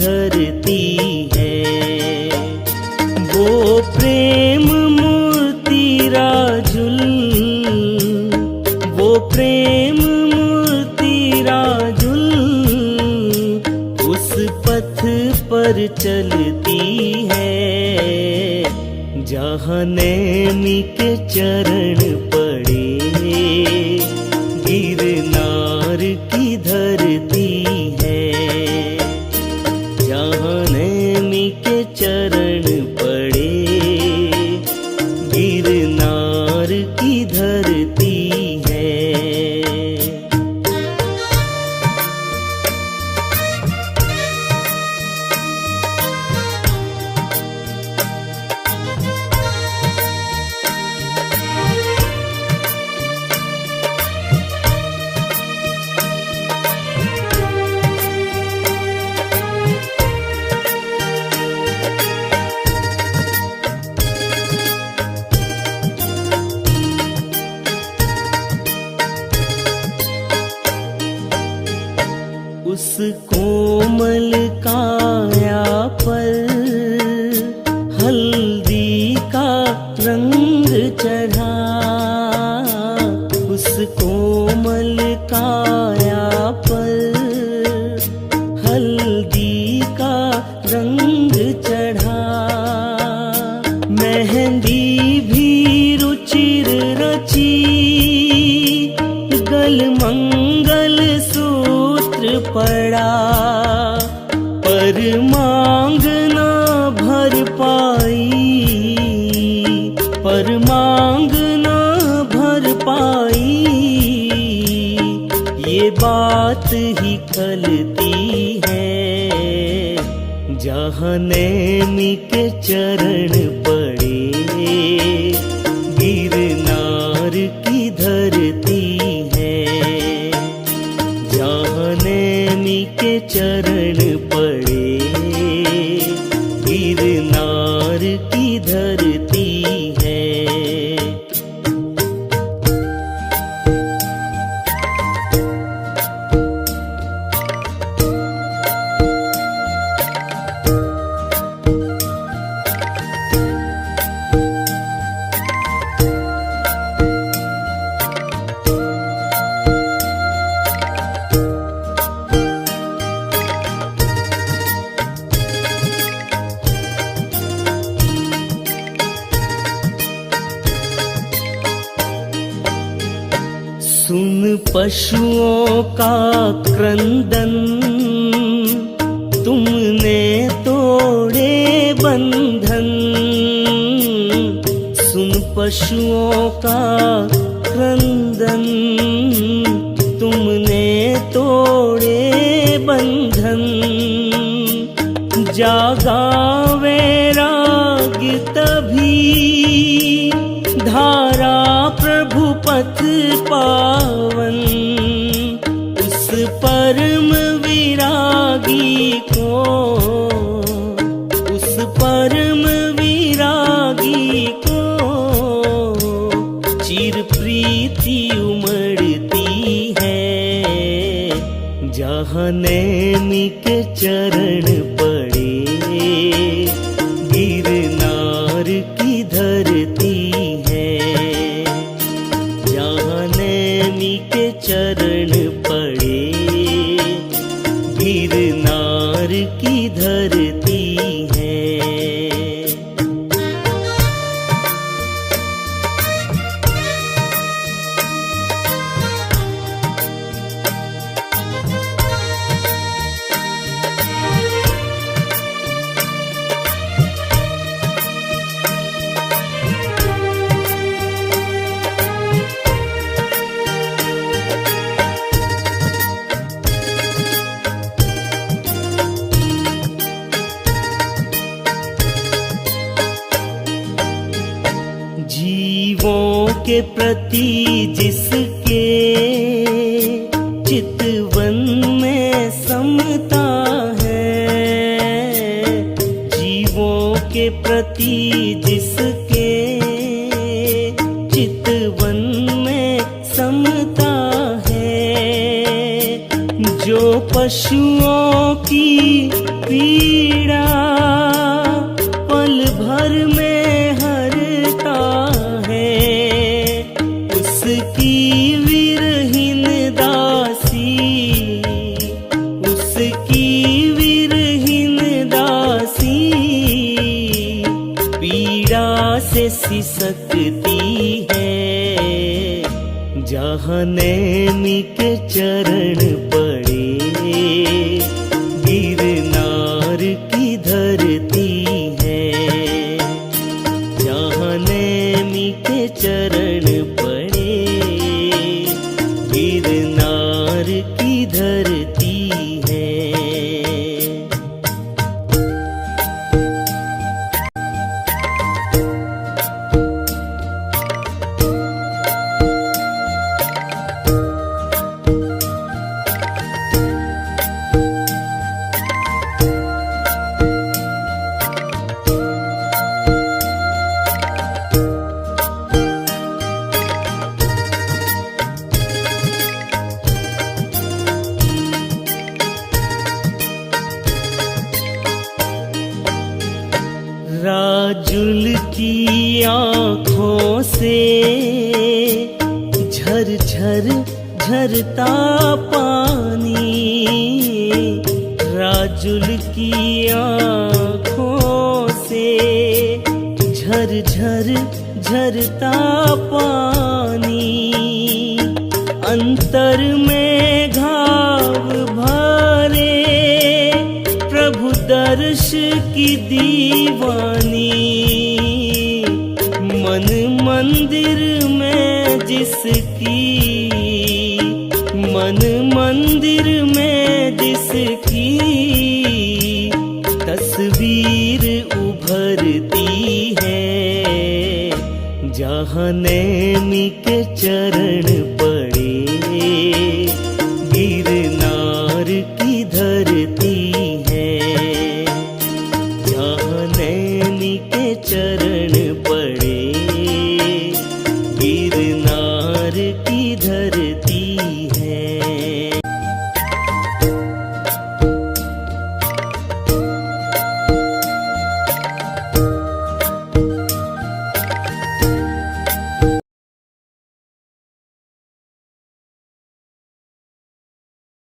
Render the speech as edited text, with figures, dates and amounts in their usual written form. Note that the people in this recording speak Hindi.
धरती है। वो प्रेम मूर्ति राजुल, वो प्रेम मूर्ति राजुल, उस पथ पर चलती है जहाँ नैमी के चरण पड़े। गिरनार की धरती है जहाँ नैमी के चरण पड़े। गिरनार की धरती है। उस कोमल काया पर हल्दी का रंग चढ़ा। उस कोमल काया पर हल्दी का रंग चढ़ा। मेहंदी भी रुचिर रची, गल मंगल सूत्र पड़ा। पर मांग न भर पाई, पर मांग न भर पाई। ये बात ही खलती है जहाँ नैमी के चरण पड़े। गिरनार की धरती है जहाँ नैमी के चरण पड़े। गिरनार की धरती है। सुन पशुओं का क्रंदन, तुमने तोड़े बंधन। सुन पशुओं का क्रंदन, तुमने तोड़े बंधन। जागा वैराग तभी, धारा प्रभु पथ पावन। उस परम विरागी को, उस परम विरागी को चिर प्रीति उमड़ती है जहाँ नैमी के चरण पड़े। गिरनार की धरती है जहाँ नैमी के चरण पड़े। गिरनार की धरती है। जीवों के प्रति जिसके चितवन में समता है। जीवों के प्रति जिसके चितवन में समता है। जो पशुओं की पीड़ा पल भर में हरता है। उसकी विरहीन दासी, उसकी विरहीन दासी पीड़ा से सिसकती है। जहाँ नैमी के चरण पड़े गिरनार की धरती है। जहाँ नैमी के चरण पड़े गिरनार की धरती है। राजुल की आँखों से झर झर झरता पानी। राजुल की आँखों से झर झर झरता पानी। अंतर में घाव भरे प्रभु दर्श की दीवानी। मन मंदिर में जिसकी, मन मंदिर में जिसकी तस्वीर उभरती है। जहाँ नैमी के चरण